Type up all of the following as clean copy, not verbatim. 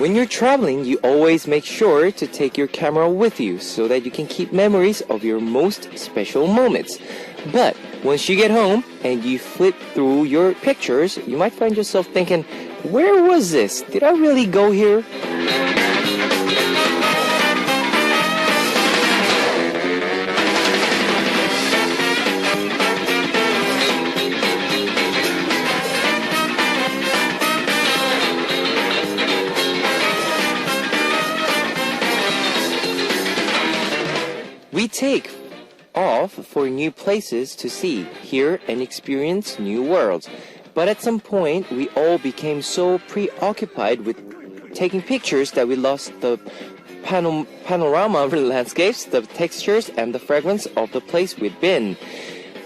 When you're traveling, you always make sure to take your camera with you so that you can keep memories of your most special moments. But once you get home and you flip through your pictures, you might find yourself thinking, where was this? Did I really go here? We take off for new places to see, hear, and experience new worlds. But at some point, we all became so preoccupied with taking pictures that we lost the panorama of the landscapes, the textures, and the fragrance of the place we'd been.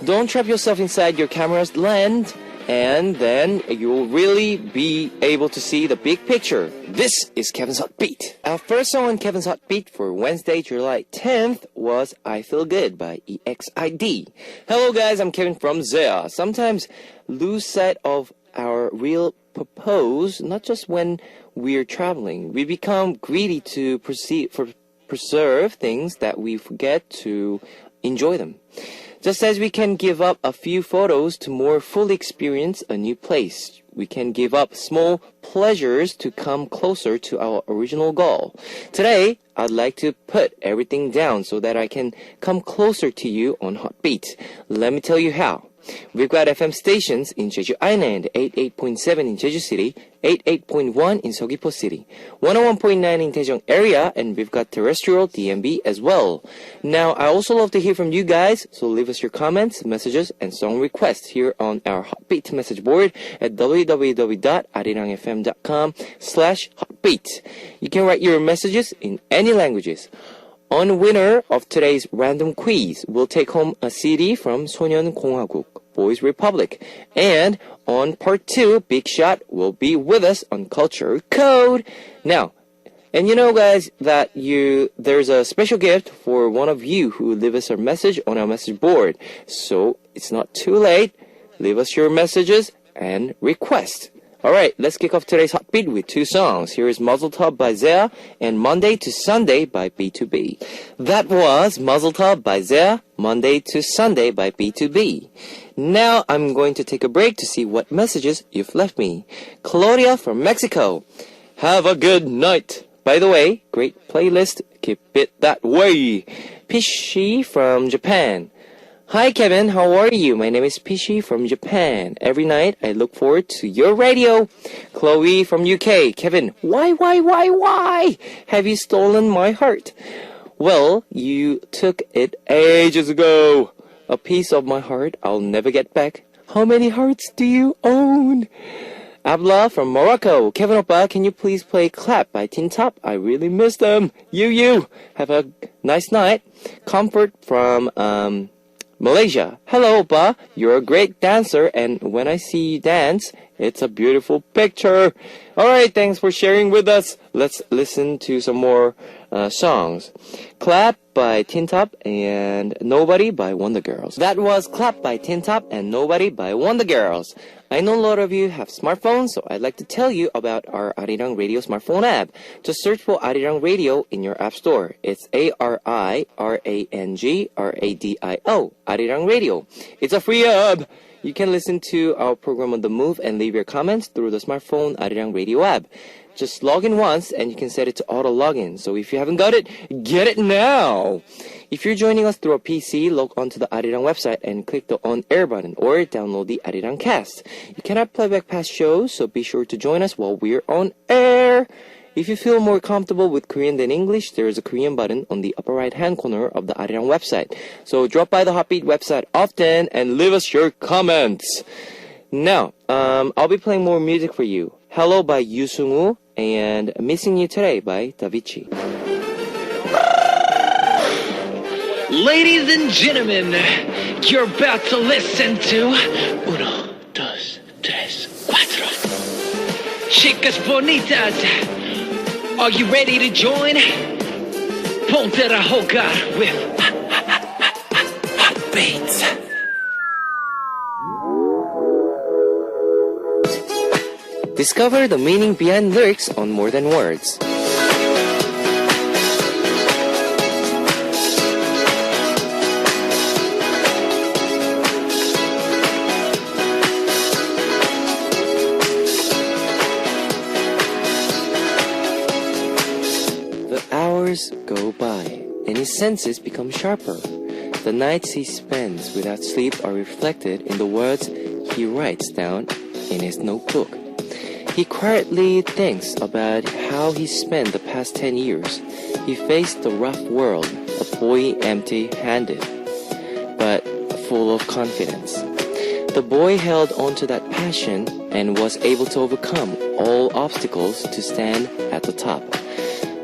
Don't trap yourself inside your camera's lens, and then you'll really be able to see the big picture. This is Kevin's Hot Beat. Our first song on Kevin's Hot Beat for Wednesday, July 10th was I Feel Good by EXID. Hello guys, I'm Kevin from ZEA. Sometimes lose sight of our real purpose, not just when we're traveling. We become greedy to preserve things that we forget to enjoy them. Just as we can give up a few photos to more fully experience a new place, we can give up small pleasures to come closer to our original goal. Today, I'd like to put everything down so that I can come closer to you on Hot Beat. Let me tell you how. We've got FM stations in Jeju Island, 88.7 in Jeju City, 88.1 in Seogwipo City, 101.9 in Daejeong area, and we've got terrestrial DMB as well. Now, I also love to hear from you guys, so leave us your comments, messages, and song requests here on our Hotbeat message board at www.arirangfm.com/hotbeat. You can write your messages in any languages. On winner of today's random quiz, we'll take home a CD from 소년공화국, Boys Republic. And on part 2, Big Shot will be with us on Culture Code. Now, and you know guys that there's a special gift for one of you who leave us a message on our message board. So it's not too late. Leave us your messages and requests. Alright, let's kick off today's Hot Beat with 2 songs. Here is Mazel Tov by ZEA and Monday to Sunday by B2B. That was Mazel Tov by ZEA, Monday to Sunday by B2B. Now I'm going to take a break to see what messages you've left me. Claudia from Mexico. Have a good night. By the way, great playlist. Keep it that way. Pishi from Japan. Hi Kevin, how are you? My name is Pishi from Japan. Every night I look forward to your radio. Chloe from UK. Kevin, why have you stolen my heart? Well, you took it ages ago. A piece of my heart I'll never get back. How many hearts do you own? Abla from Morocco. Kevin Oppa, can you please play Clap by Tin Top? I really miss them. You. Have a nice night. Comfort from, Malaysia. Hello, Oppa. You're a great dancer, and when I see you dance, it's a beautiful picture. Alright, thanks for sharing with us. Let's listen to some more songs. Clap by Tin Top and Nobody by Wonder Girls. That was Clap by Tin Top and Nobody by Wonder Girls. I know a lot of you have smartphones, so I'd like to tell you about our Arirang Radio smartphone app. Just search for Arirang Radio in your app store. It's ARIRANGRADIO, Arirang Radio. It's a free app. You can listen to our program on the move and leave your comments through the smartphone Arirang Radio app. Just log in once and you can set it to auto login. So if you haven't got it, get it now. If you're joining us through a PC, log on to the Arirang website and click the on air button or download the Arirang cast. You cannot play back past shows, so be sure to join us while we're on air. If you feel more comfortable with Korean than English, there is a Korean button on the upper right-hand corner of the Arirang website. So drop by the Hotbeat website often and leave us your comments. Now, I'll be playing more music for you. Hello by Yoo Sung-woo and Missing You Today by Davichi. Ladies and gentlemen, you're about to listen to Uno, Dos, Tres, Cuatro. Chicas bonitas, are you ready to join? Ponte a jugar with Hot Beats. Discover the meaning behind lyrics on More Than Words. The hours go by, and his senses become sharper. The nights he spends without sleep are reflected in the words he writes down in his notebook. He quietly thinks about how he spent the past 10 years. He faced the rough world, a boy empty-handed, but full of confidence. The boy held on to that passion and was able to overcome all obstacles to stand at the top.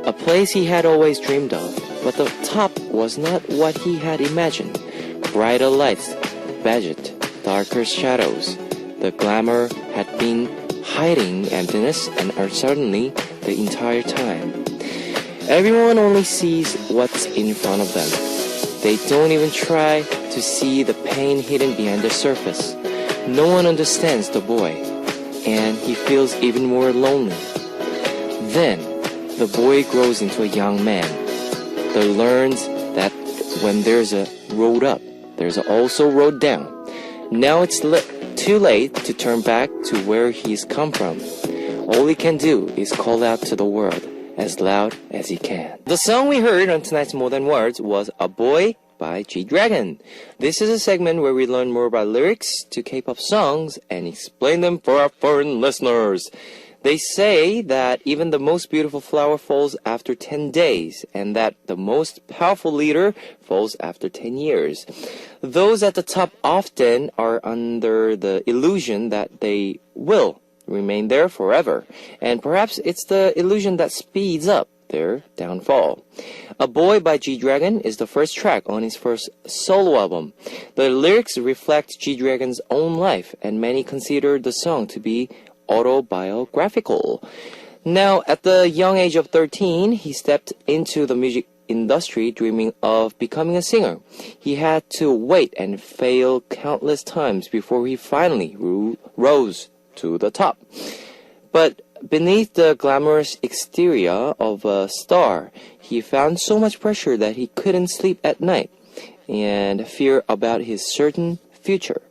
A place he had always dreamed of, but the top was not what he had imagined. Brighter lights badged darker shadows. The glamour had been hiding emptiness and uncertainty the entire time. Everyone only sees what's in front of them. They don't even try to see the pain hidden behind the surface. No one understands the boy, and he feels even more lonely. Then, the boy grows into a young man. He learns that when there's a road up, there's also a road down. Now it's too late to turn back to where he's come from. All he can do is call out to the world as loud as he can. The song we heard on tonight's More Than Words was A Boy by G-Dragon. This is a segment where we learn more about lyrics to K-pop songs and explain them for our foreign listeners. They say that even the most beautiful flower falls after 10 days, and that the most powerful leader falls after 10 years. Those at the top often are under the illusion that they will remain there forever, and perhaps it's the illusion that speeds up their downfall. A Boy by G-Dragon is the first track on his first solo album. The lyrics reflect G-Dragon's own life, and many consider the song to be autobiographical. Now, at the young age of 13, he stepped into the music industry dreaming of becoming a singer. He had to wait and fail countless times before he finally rose to the top. But beneath the glamorous exterior of a star, he found so much pressure that he couldn't sleep at night and fear about his certain future.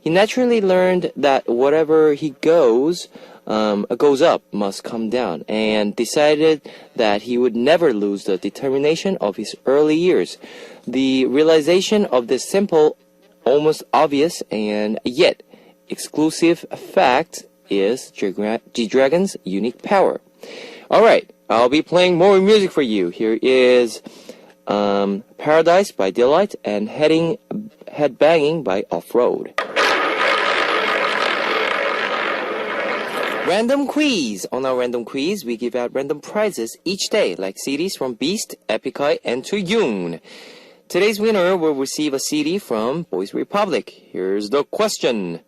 He naturally learned that whatever he goes up must come down, and decided that he would never lose the determination of his early years. The realization of this simple, almost obvious, and yet exclusive fact is G-Dragon's unique power. Alright, I'll be playing more music for you. Here is Paradise by Delight and Headbanging by Off-Road. Random quiz. On our random quiz, we give out random prizes each day, like CDs from Beast, Epicai, and Toyoon. Today's winner will receive a CD from Boys Republic. Here's the question.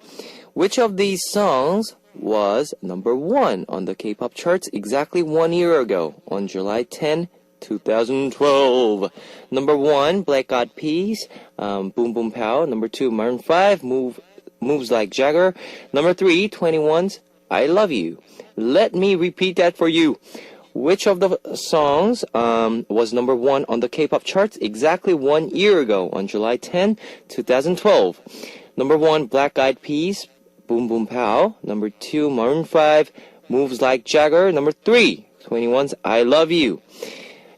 Which of these songs was number 1 on the K-pop charts exactly 1 year ago, on July 10, 2012? Number 1, Black Eyed Peas, Boom Boom Pow. Number 2, Maroon 5, Moves Like Jagger. Number 3, 21's I Love You. Let me repeat that for you. Which of the songs was number 1 on the K-pop charts exactly 1 year ago, on July 10, 2012? Number 1, Black Eyed Peas, Boom Boom Pow. Number 2, Maroon 5, Moves Like Jagger. Number 3, 21's I Love You.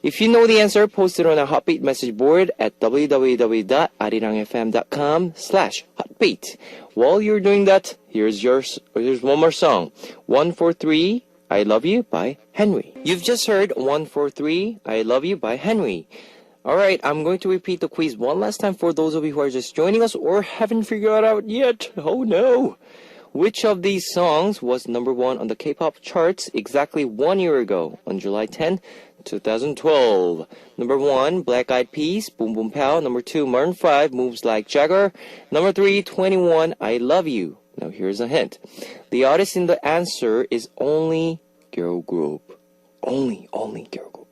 If you know the answer, post it on our Hotbeat message board at www.arirangfm.com/hotbeat. While you're doing that, here's one more song. 143, I Love You by Henry. You've just heard 143, I Love You by Henry. Alright, I'm going to repeat the quiz one last time for those of you who are just joining us or haven't figured out yet. Oh no! Which of these songs was number 1 on the K-pop charts exactly 1 year ago, on July 10, 2012? Number 1, Black Eyed Peas, Boom Boom Pow. Number 2, Maroon 5, Moves Like Jagger. Number 3, 21, I Love You. Now here's a hint. The artist in the answer is only girl group. Only girl group.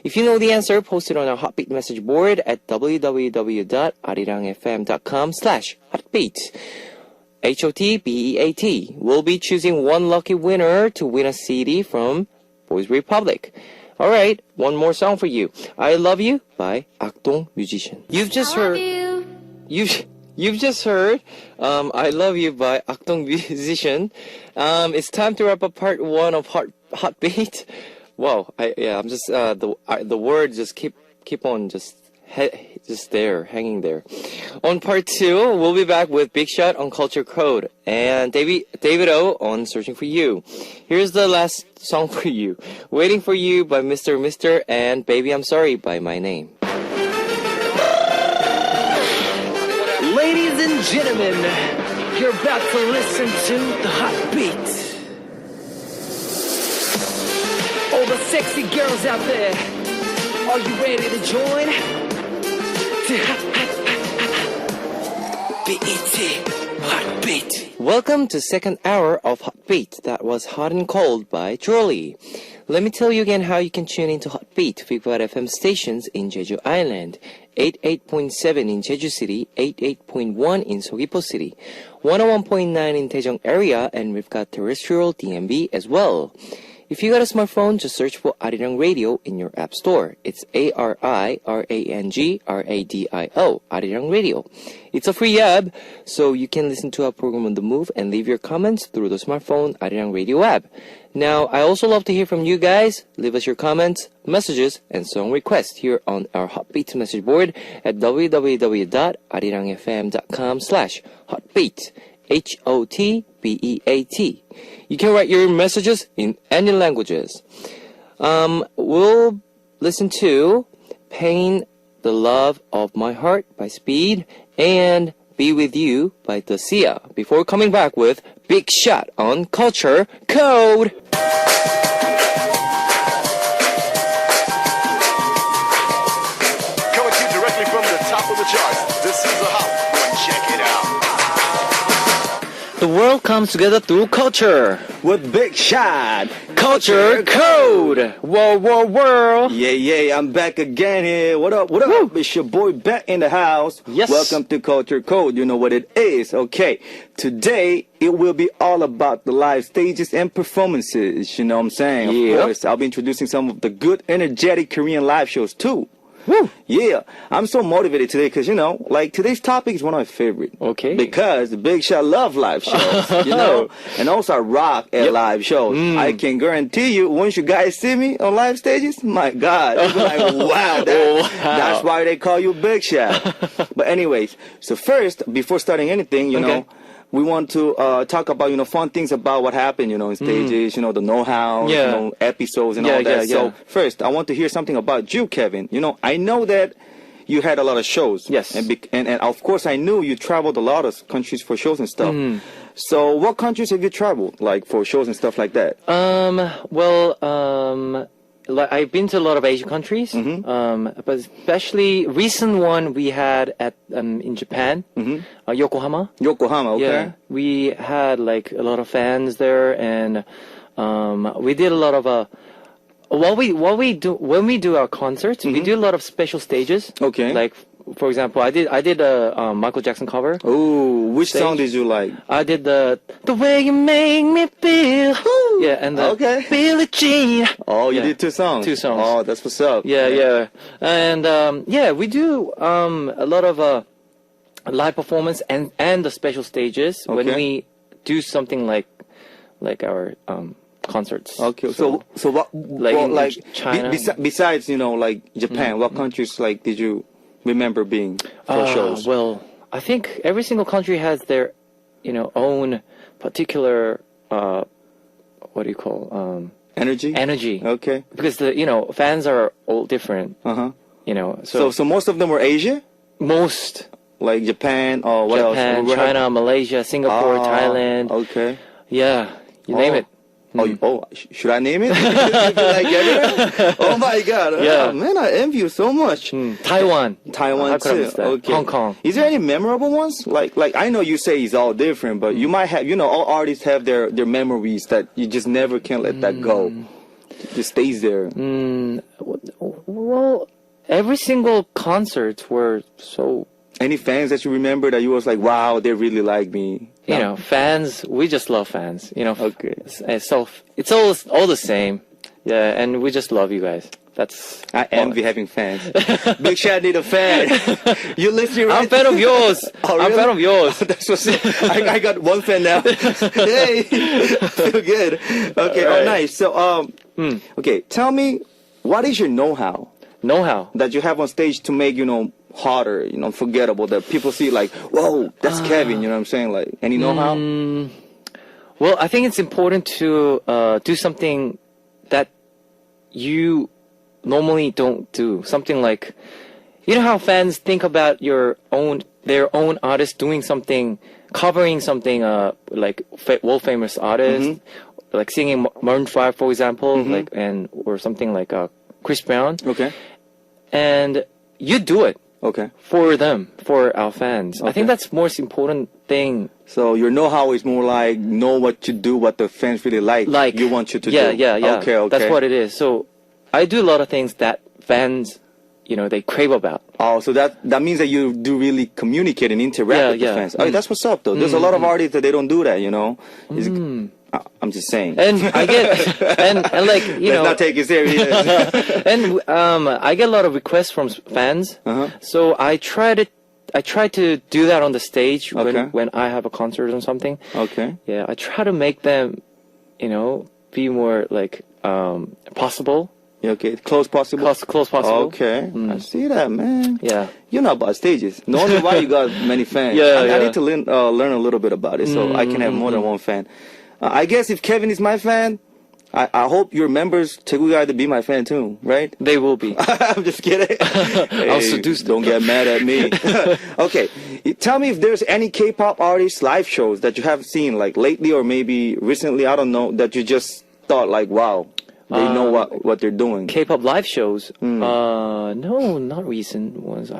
If you know the answer, post it on our Hotbeat message board at www.arirangfm.com/hotbeat. HOTBEAT. We'll be choosing one lucky winner to win a CD from Boys Republic. All right, one more song for you. I Love You by Akdong Musician. You've just heard. You've just heard I Love You by Akdong Musician. It's time to wrap up part 1 of Heartbeat. Wow, I'm just the words just keep on just there, hanging there. On part 2, we'll be back with Big Shot on Culture Code and David O on Searching for You. Here's the last song for you. Waiting for You by Mr. and Baby I'm Sorry by My Name. Ladies and gentlemen, you're about to listen to the Heartbeat. All the sexy girls out there, are you ready to join? BET Heartbeat. Welcome to second hour of Heartbeat. That was Hot and Cold by Jolly. Let me tell you again how you can tune into Heartbeat, Bigboat FM stations in Jeju Island, 88.7 in Jeju City, 88.1 in Seogwipo City, 101.9 in Daejeong area, and we've got terrestrial DMB as well. If you got a smartphone, just search for Arirang Radio in your app store. It's ARIRANG RADIO, Arirang Radio. It's a free app, so you can listen to our program on the move and leave your comments through the smartphone Arirang Radio app. Now, I also love to hear from you guys. Leave us your comments, messages, and song requests here on our Heartbeat message board at www.arirangfm.com/heartbeat. HOTBEAT. You can write your messages in any languages. We'll listen to Pain, the Love of My Heart by Speed and Be With You by Dacia before coming back with Big Shot on Culture Code. Coming to you directly from the top of the charts. This is a hot one. Check it out. The world comes together through culture. With Big Shot. Culture Code. Whoa. Yeah, I'm back again here. What up? Woo. It's your boy back in the house. Yes. Welcome to Culture Code. You know what it is. Okay. Today, it will be all about the live stages and performances. You know what I'm saying? Yeah. Of course, I'll be introducing some of the good, energetic Korean live shows too. Woo. Yeah, I'm so motivated today because, like today's topic is one of my favorite. Okay. Because the Big Shot love live shows, and also I rock at live shows. I can guarantee you, once you guys see me on live stages, my God, you'll be like, wow, that's why they call you Big Shot. But anyways, so first, before starting anything, you know, we want to talk about, fun things about what happened, in stages, the know-how, episodes and all that. So first, I want to hear something about you, Kevin. I know that you had a lot of shows. Yes. And of course, I knew you traveled a lot of countries for shows and stuff. So what countries have you traveled, like, for shows and stuff like that? I've been to a lot of Asian countries, but especially recent one we had at in Japan, Yokohama. Yokohama, okay. Yeah, we had like a lot of fans there, and we did a lot of what we do when we do our concerts. We do a lot of special stages. Okay. Like, for example, I did a Michael Jackson cover. Oh, which song did you like? I did the way you make me feel. Yeah, and the Billie Jean. Oh, you did two songs. Two songs. Oh, that's what's up. Yeah. And we do a lot of live performance and the special stages when we do something like our concerts. Okay. So what like China? Besides like Japan, what countries like did you remember being for shows? Well, I think every single country has their own particular what do you call energy? Okay. Because the fans are all different. So most of them were Asia? Most. Like Japan or what else? China, Malaysia, Singapore, Thailand. Okay. Yeah, you name it. Should I name it? Like everywhere? Oh my God! Yeah. Oh, man, I envy you so much. Taiwan Too. Okay. Hong Kong. Is there any memorable ones? Like I know you say it's all different, but you might have. All artists have their memories that you just never can let that go. It just stays there. Well, every single concert were so. Any fans that you remember that you was like, wow, they really like me? No. know, fans. We just love fans. You know. Okay. It's all the same. Yeah, and we just love you guys. That's. I envy having fans. Big Shad need a fan. You listening, right? I'm a fan of yours. Oh, I'm a really? fan of yours. That's what's I got one fan now. Hey, feel good. Okay, All right. nice. So, okay, tell me, what is your know-how Know-how. that you have on stage to make, harder, forgettable, that people see like, whoa, that's Kevin, you know what I'm saying? Like, any know-how? Well, I think it's important to do something that you normally don't do. Something like, you know how fans think about their own artist doing something, covering something like world famous artist, like singing Maroon 5, for example, or something like Chris Brown, Okay, and you do it okay. for them, for our fans. I think that's most important thing. So your know-how is more like know what to do, what the fans really like you want you to do. Yeah. Okay. That's what it is. So I do a lot of things that fans, they crave about. Oh, so that means that you do really communicate and interact with the fans. Oh, that's what's up, though. There's a lot of artists that they don't do that, I'm just saying. And I get, and like, Let's not take it serious. and I get a lot of requests from fans. So I try to do that on the stage Okay. when I have a concert or something. Okay. Yeah, I try to make them, be more like possible. Yeah, okay. Close possible? Close possible. Okay. I see that, man. Yeah. You know about stages. No wonder why you got many fans. Yeah, I yeah. need to learn a little bit about it so I can have more than one fan. I guess if Kevin is my fan, I hope your members take you guys to be my fan too, right? They will be. I'm just kidding. I'll seduce them. Don't get mad at me. Okay. Tell me if there's any K-pop artist live shows that you have seen, like lately or maybe recently, I don't know, that you just thought like, wow, they know what they're doing. K-pop live shows? No, not recent ones.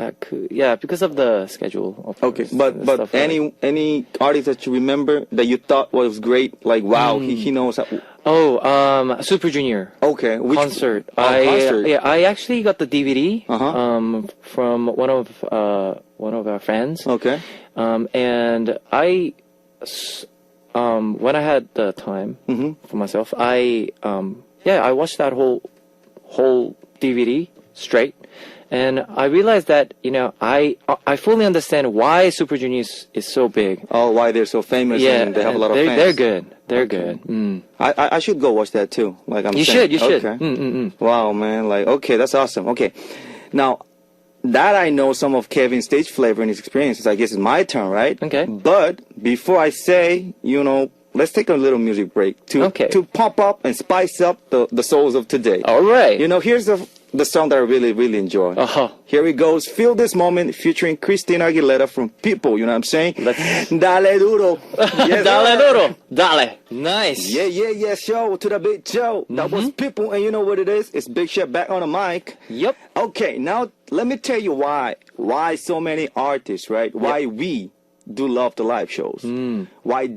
Because of the schedule. Of Okay, course, but and stuff like that. any artist that you remember that you thought was great, like wow, he knows how. Super Junior Okay, which concert. concert. I actually got the DVD from one of our friends. Okay. And when I had the time for myself, I watched that whole DVD straight, and I realized that I fully understand why Super Junior is so big. Oh, why they're so famous and they have a lot of fans. They're good. They're good. Mm. I should go watch that too. Like I'm You saying. should. Okay. Wow, man. Like, okay, that's awesome. Okay. Now, that I know some of Kevin's stage flavor and his experiences, I guess it's my turn, right? Okay. But before I say, let's take a little music break to pump up and spice up the souls of today. All right. Here's the song that I really, really enjoy. Here it goes. Feel This Moment featuring Christina Aguilera from People. You know what I'm saying? Dale duro. Yes, Dale sir. duro. Dale. Nice. Yeah, show to the big show. That was People, and you know what it is? It's Big Chef back on the mic. Yep. Okay, now let me tell you why so many artists, right? Why we do love the live shows. Why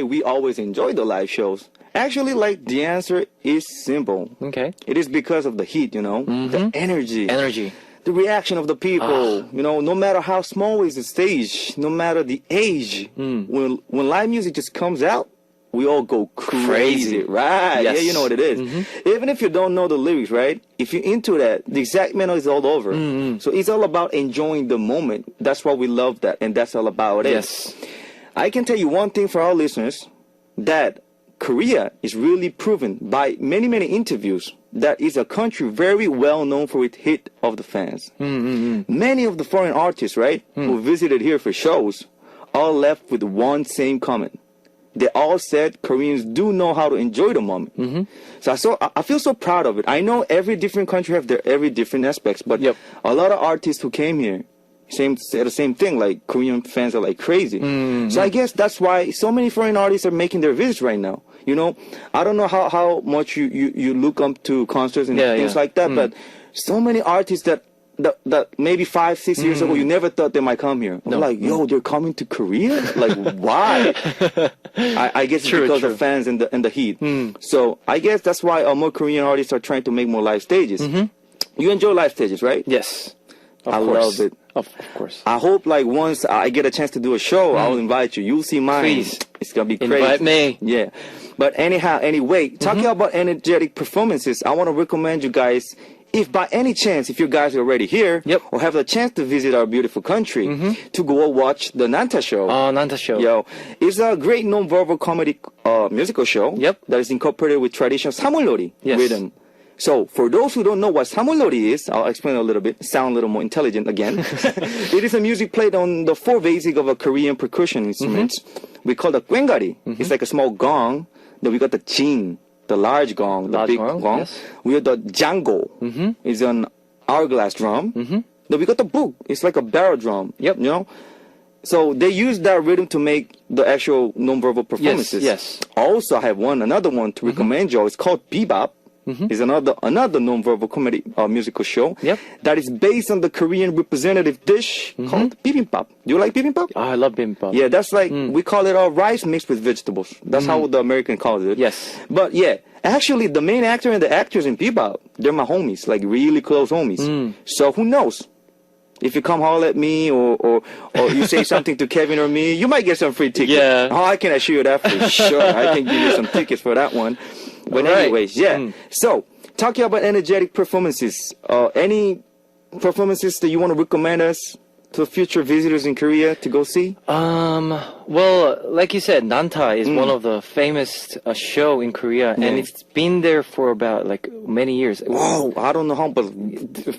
we always enjoy the live shows. Actually, the answer is simple. Okay. It is because of the heat, the energy. The reaction of the people, no matter how small is the stage, no matter the age, when live music just comes out, we all go crazy, right? Yes. Yeah, you know what it is. Even if you don't know the lyrics, right? If you're into that, the excitement is all over. So it's all about enjoying the moment. That's why we love that, and that's all about it. Yes. I can tell you one thing for our listeners, that Korea is really proven by many, many interviews that is a country very well known for its hit of the fans. Many of the foreign artists, right, who visited here for shows, all left with one same comment. They all said Koreans do know how to enjoy the moment. So I feel so proud of it. I know every different country have their every different aspects, but a lot of artists who came here said the same thing, like Korean fans are like crazy. So I guess that's why so many foreign artists are making their visits right now. I don't know how much you look up to concerts and things like that, but so many artists that maybe 5-6 years ago you never thought they might come here. I'm like, yo, they're coming to Korea? Like, why? I guess it's because of fans and the heat. So I guess that's why more Korean artists are trying to make more live stages. You enjoy live stages, right? Yes. I love it. Of course. I hope like once I get a chance to do a show, I'll invite you. You'll see mine. Please. It's gonna be crazy. Invite me. Yeah. But anyway, talking about energetic performances, I want to recommend you guys, if by any chance, if you guys are already here, Yep. or have the chance to visit our beautiful country, to go watch the Nanta show. Nanta show. Yo, it's a great non-verbal comedy musical show. Yep. That is incorporated with traditional 사물놀이 Yes. rhythm. So, for those who don't know what 사물놀이 is, I'll explain a little bit, sound a little more intelligent again. It is a music played on the four basic of a Korean percussion instruments. We call the 꽹가리. It's like a small gong. Then we got the jing, the large gong, the Large big gong, gong. yes. We have the jango. It's an hourglass drum. Then we got the buk. It's like a barrel drum. Yep. You know? So they use that rhythm to make the actual non-verbal performances. yes. Also, I have another one to recommend you. It's called Bebop. It's another non-verbal comedy musical show. Yep. That is based on the Korean representative dish called bibimbap. Do you like bibimbap? I love bibimbap. Yeah, that's like we call it rice mixed with vegetables. That's how the American calls it. Yes. But yeah, actually, the main actor and the actors in Bebop, they're my homies, like really close homies. So who knows? If you come holler at me or you say something to Kevin or me, you might get some free tickets. Yeah. Oh, I can assure you that for sure. I can give you some tickets for that one. But All right. anyways, yeah. So, talking about energetic performances, any performances that you want to recommend us to future visitors in Korea to go see? Well, like you said, Nanta is one of the famous show in Korea, and it's been there for about like many years. Oh, I don't know how, but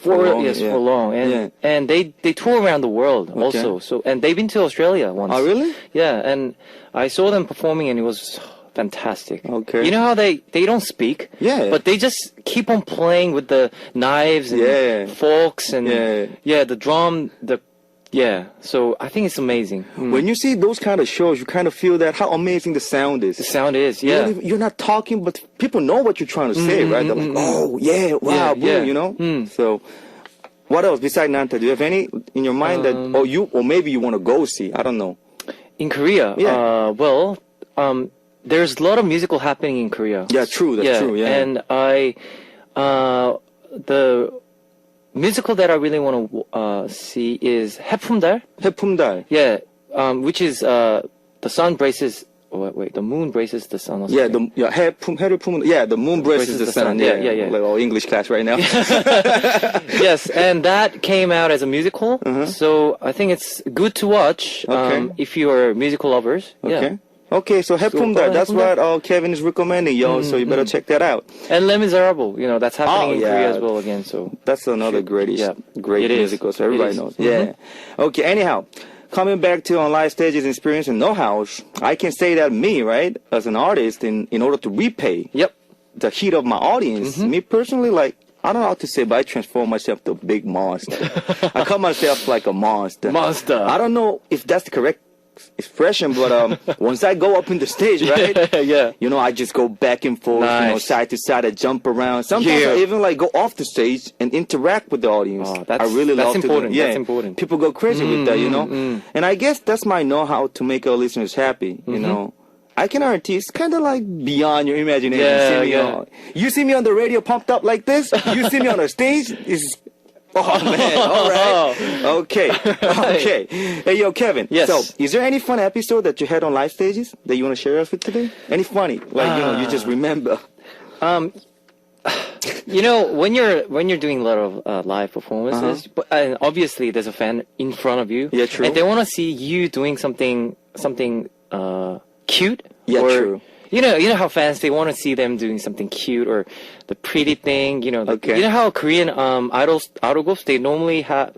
For long, yes, yeah. for long, and Yeah. and they tour around the world also. So and they've been to Australia once. Oh, really? Yeah, and I saw them performing, and it was fantastic. Okay. You know how they don't speak? Yeah. But they just keep on playing with the knives and Yeah. forks and Yeah. the drum, So I think it's amazing. When you see those kind of shows, you kind of feel that how amazing the sound is. The sound is, You yeah. don't even- You're not talking, but people know what you're trying to say, right? They're like, oh, yeah, wow, Yeah, boom, yeah. you know? So, what else besides Nanta? Do you have any in your mind that, or maybe you want to go see? I don't know. In Korea, Yeah. there's a lot of musical happening in Korea. Yeah, true, that's true, yeah. And the musical that I really want to see is 해품달. 해품달. Yeah, which is the sun braces. Wait, the moon braces the sun. Or Yeah, something. 해를 품은, yeah, the moon braces the sun. Yeah, yeah. Like all English class right now. Yes, and that came out as a musical. So I think it's good to watch Okay. if you are musical lovers. Okay. Yeah. Okay, so 해품달, that's 해품달. what Kevin is recommending, yo, so you better check that out. And Les Miserables, that's happening in yeah. Korea as well again. So That's another great It musical, is. so everybody It is. knows. Yeah. Okay, anyhow, coming back to on live stages experience and know-hows, I can say that me, right, as an artist, in order to repay Yep. the heat of my audience, me personally, like, I don't know how to say, but I transform myself to a big monster. I call myself like a monster. Monster. I don't know if that's the correct expression, but once I go up in the stage, right? Yeah. I just go back and forth, Nice. side to side, I jump around. Sometimes Yeah. I even like go off the stage and interact with the audience. Oh, I really that's love important. to do. Yeah, That's important. People go crazy with that, And I guess that's my know-how to make our listeners happy, you know. I can guarantee it's kind of like beyond your imagination. Yeah, You see me on the radio pumped up like this. You see me on the stage. Oh man! All right. Okay. Okay. Hey, yo, Kevin. Yes. So, is there any fun episode that you had on live stages that you want to share us with today? Any funny, like you just remember? When you're doing a lot of live performances, but obviously there's a fan in front of you. Yeah, true. And they want to see you doing something cute. Yeah, or, true. You know how fans, they want to see them doing something cute or the pretty thing. Okay. You know how Korean idol groups, they normally have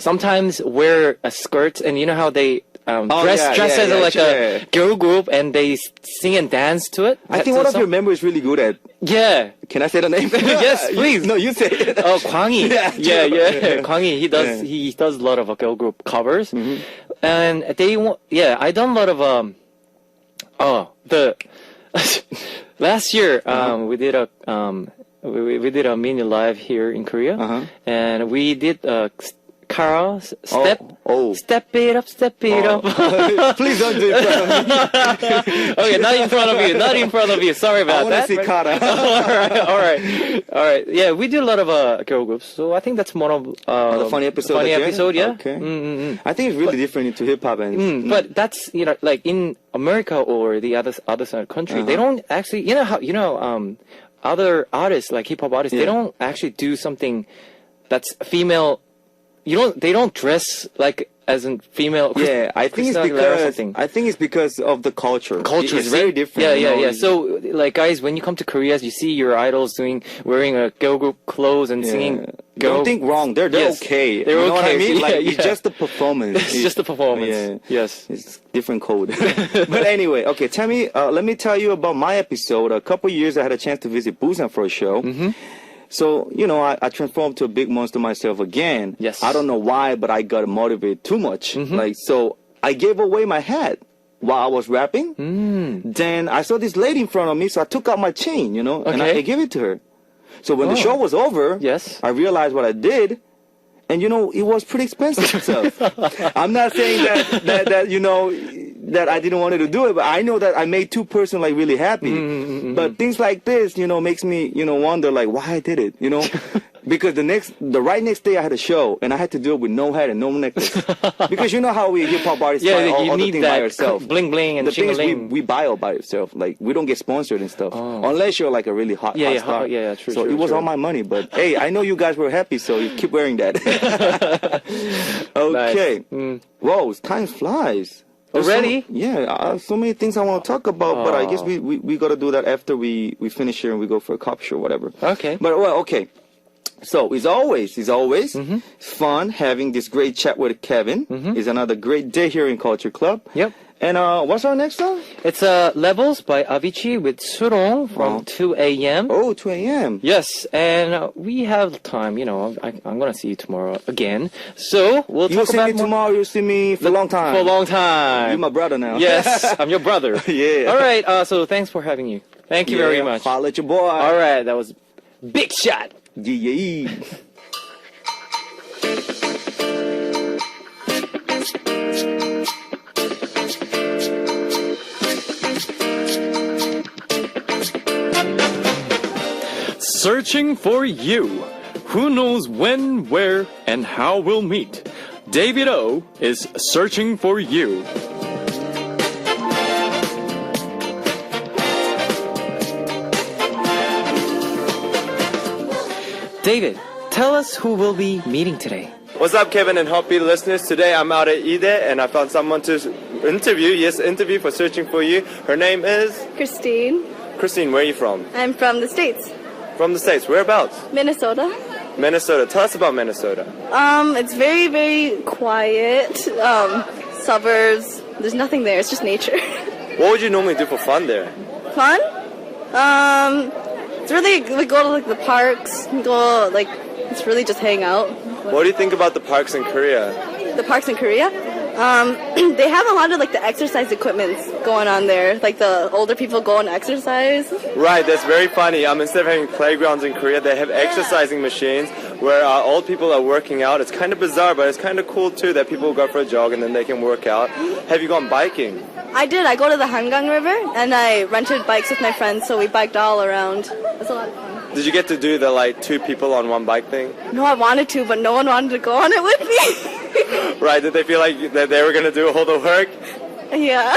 sometimes wear a skirt, and you know how they dress as a girl group, and they sing and dance to it. I think one of your members is really good at. Yeah. Can I say the name? Yes, please. No, you say it. Oh, Kwangi. Yeah, yeah. Kwangi. He does. Yeah. He does a lot of girl group covers, and they want. Yeah, I done a lot of the last year we did a we did a mini live here in Korea, and we did Carol, step it up, step it up. Please don't do it in front of me. Okay, not in front of you, not in front of you. Sorry I about want to that. see Kara. all right. Yeah, we do a lot of girl groups, so I think that's one of The funny episode. again? yeah. Okay. I think it's really different into hip hop and. But that's like in America or the other side of the country, they don't actually. Other artists like hip hop artists, they don't actually do something that's female. They don't dress like as a female. Yeah, I think it's because of the culture. Culture is very different. Yeah. So, like, guys, when you come to Korea, you see your idols wearing a girl group clothes and singing. Don't think wrong. They're Yes, okay. they're you know what I okay. mean? Like Yeah, it's just the performance. It's just a performance. Yeah. Yes. It's different code. But anyway, okay. Tell me. Let me tell you about my episode. A couple years I had a chance to visit Busan for a show. So, I transformed to a big monster myself again. Yes. I don't know why, but I got motivated too much. So I gave away my hat while I was rapping. Then I saw this lady in front of me, so I took out my chain, and I gave it to her. So when the show was over, Yes. I realized what I did. And it was pretty expensive stuff. I'm not saying that I didn't want to do it, but I know that I made two person like really happy. But things like this, makes me, wonder like why I did it, Because the right next day I had a show and I had to do it with no hat and no necklace. Because you know how we hip hop artists buy all you the need things by that yourself. bling bling and The thing is ching-a-ling. we buy all by yourself. Like we don't get sponsored and stuff. Unless you're like a really hot star. True. So it was all my money, but hey, I know you guys were happy, so you keep wearing that. Okay. Whoa, time flies. There's Already? So many things I want to talk about, but I guess we got to do that after we finish here and we go for a cup show or whatever. Okay. But okay. So it's always fun having this great chat with Kevin. It's another great day here in Culture Club. Yep. And what's our next song? It's Levels by Avicii with Surong from 2 a.m. Oh, 2 a.m. Yes, and we have time. I'm gonna see you tomorrow again. So we'll You talk see about me tomorrow, you see me for a long time. For a long time. You're my brother now. Yes, I'm your brother. Yeah. All right. So thanks for having you. Thank you very much. Holla at your boy. All right, that was big shot. Yeah. Searching for you. Who knows when, where, and how we'll meet? David O is searching for you. David, tell us who we'll be meeting today. What's up, Kevin and Hoppy listeners? Today I'm out at Ide and I found someone to interview. Yes, interview for Searching for You. Her name is Christine. Christine. Where are you from? I'm from the States. From the States. Whereabouts? Minnesota. Minnesota. Tell us about Minnesota. It's very, very quiet. Suburbs. There's nothing there. It's just nature. What would you normally do for fun there? Fun? It's really, we go to like the parks, it's really just hang out. What do you think about the parks in Korea? The parks in Korea? They have a lot of like the exercise equipment going on there. Like the older people go and exercise. Right, that's very funny. Instead of having playgrounds in Korea, they have exercising machines where old people are working out. It's kind of bizarre, but it's kind of cool too that people go for a jog and then they can work out. Have you gone biking? I did. I go to the Hangang River and I rented bikes with my friends, so we biked all around. It was a lot of fun. Did you get to do the two people on one bike thing? No, I wanted to, but no one wanted to go on it with me. Right, did they feel like that they were going to do all the work? Yeah.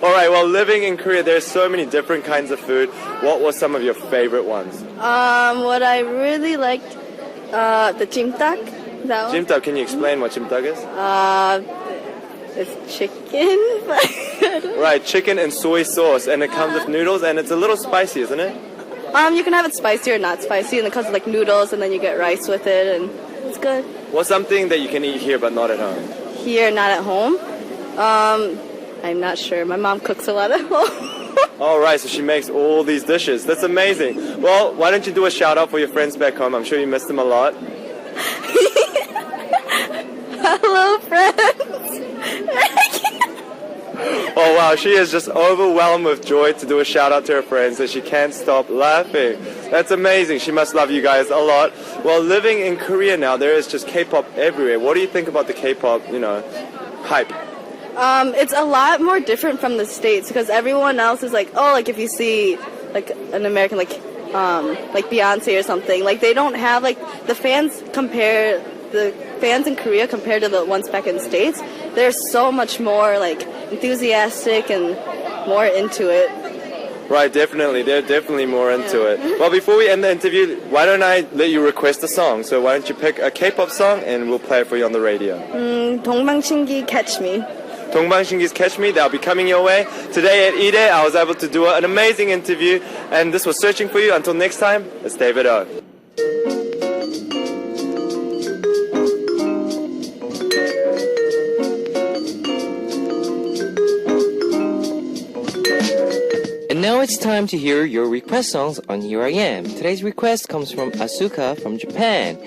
All right, well, living in Korea, there's so many different kinds of food. What were some of your favorite ones? What I really liked, the jimtak. That one. Jimtak, can you explain what jimtak is? It's chicken. Right, chicken and soy sauce, and it comes with noodles, and it's a little spicy, isn't it? You can have it spicy or not spicy, and it comes with like noodles, and then you get rice with it, and it's good. What's something that you can eat here but not at home? Here, not at home. I'm not sure. My mom cooks a lot at home. All right, so she makes all these dishes. That's amazing. Well, why don't you do a shout out for your friends back home? I'm sure you miss them a lot. Hello, friends. Oh wow, she is just overwhelmed with joy to do a shout out to her friends and she can't stop laughing. That's amazing. She must love you guys a lot. Well, living in Korea now, there is just K-pop everywhere. What do you think about the K-pop, hype? It's a lot more different from the States because everyone else is like, oh, like if you see like an American like Beyonce or something, like they don't have like the fans in Korea compared to the ones back in the States. They're so much more like enthusiastic and more into it. Right, definitely. They're definitely more into it. Well, before we end the interview, why don't I let you request a song? So why don't you pick a K-pop song and we'll play it for you on the radio. 동방신기 Catch Me. 동방신기's Catch Me, that'll be coming your way. Today at Ide, I was able to do an amazing interview, and this was Searching for You. Until next time, it's David O. And now it's time to hear your request songs on Here I Am. Today's request comes from Asuka from Japan.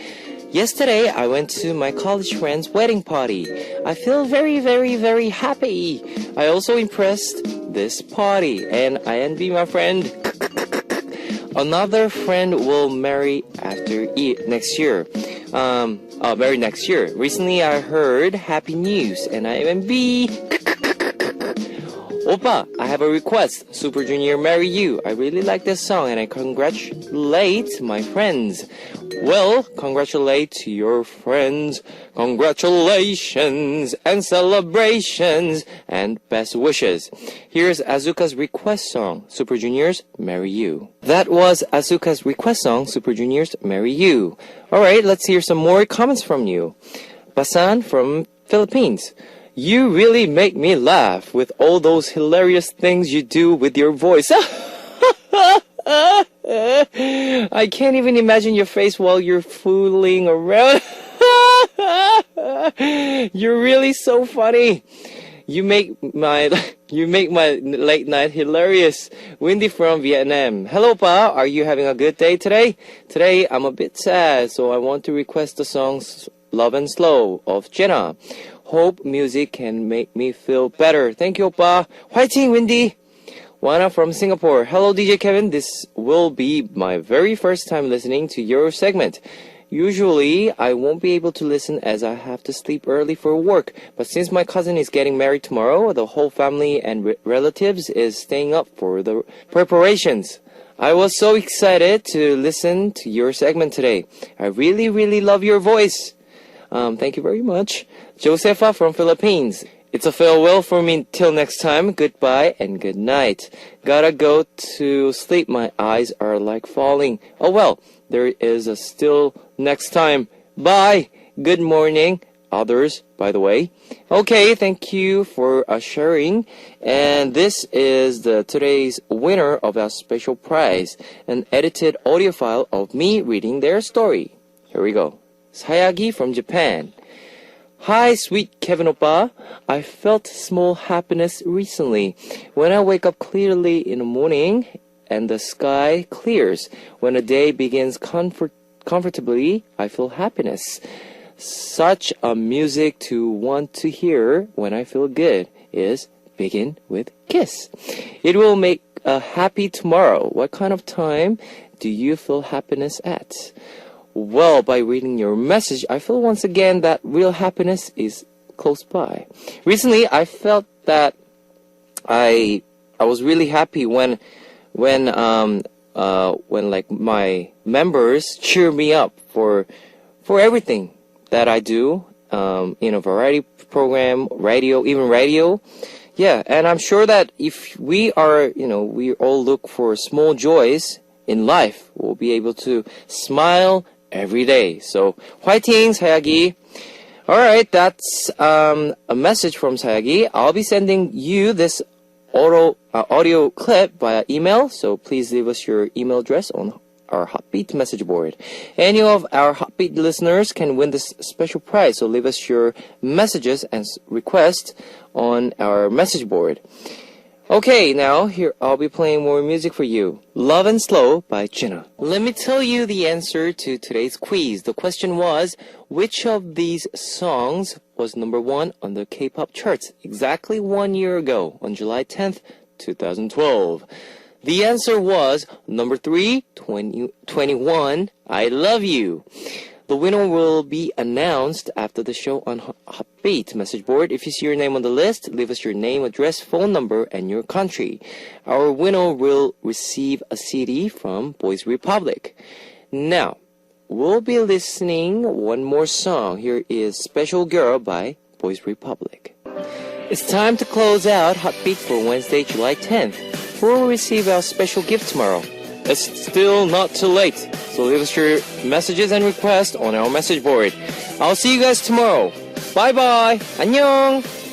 Yesterday, I went to my college friend's wedding party. I feel very, very, very happy. I also impressed this party, and I envy my friend. Another friend will marry next year. Marry next year. Recently, I heard happy news, and I envy. Oppa, I have a request. Super Junior, Marry You. I really like this song and I congratulate my friends. Well, congratulate to your friends. Congratulations and celebrations and best wishes. Here's Asuka's request song, Super Junior's Marry You. That was Asuka's request song, Super Junior's Marry You. Alright, let's hear some more comments from you. Basan from Philippines. You really make me laugh with all those hilarious things you do with your voice. I can't even imagine your face while you're fooling around. You're really so funny. You make my late night hilarious. Windy from Vietnam. Hello, Pa. Are you having a good day today? Today I'm a bit sad, so I want to request the songs Love and Slow of Jenna. Hope music can make me feel better. Thank you, Oppa. Fighting, Windy. Wana from Singapore. Hello, DJ Kevin. This will be my very first time listening to your segment. Usually, I won't be able to listen as I have to sleep early for work. But since my cousin is getting married tomorrow, the whole family and relatives is staying up for the preparations. I was so excited to listen to your segment today. I really, really love your voice. Thank you very much. Josefa from Philippines. It's a farewell for me till next time. Goodbye and good night. Gotta go to sleep. My eyes are like falling. Oh well, there is a still next time. Bye. Good morning. Others, by the way. Okay, thank you for sharing. And this is today's winner of our special prize, an edited audio file of me reading their story. Here we go. Sayagi from Japan. Hi, sweet Kevin Oppa. I felt small happiness recently. When I wake up clearly in the morning and the sky clears, when the day begins comfortably, I feel happiness. Such a music to want to hear when I feel good is Begin with Kiss. It will make a happy tomorrow. What kind of time do you feel happiness at? Well, by reading your message, I feel once again that real happiness is close by. Recently, I felt that I was really happy when like my members cheer me up for everything that I do in a variety program, radio. Yeah, and I'm sure that if we all look for small joys in life, we'll be able to smile every day. So, 화이팅, Sayagi. Alright, that's a message from Sayagi. I'll be sending you this audio clip via email, so please leave us your email address on our Hotbeat message board. Any of our Hotbeat listeners can win this special prize, so leave us your messages and requests on our message board. Okay, now here I'll be playing more music for you. Love and Slow by Jenna. Let me tell you the answer to today's quiz. The question was, which of these songs was number 1 on the K-pop charts exactly 1 year ago on July 10th, 2012? The answer was number 3, 21, I Love You. The winner will be announced after the show on Hotbeat message board. If you see your name on the list, leave us your name, address, phone number, and your country. Our winner will receive a CD from Boys Republic. Now, we'll be listening one more song. Here is Special Girl by Boys Republic. It's time to close out Hotbeat for Wednesday, July 10th. Who will receive our special gift tomorrow? It's still not too late, so leave us your messages and requests on our message board. I'll see you guys tomorrow. Bye bye. 안녕.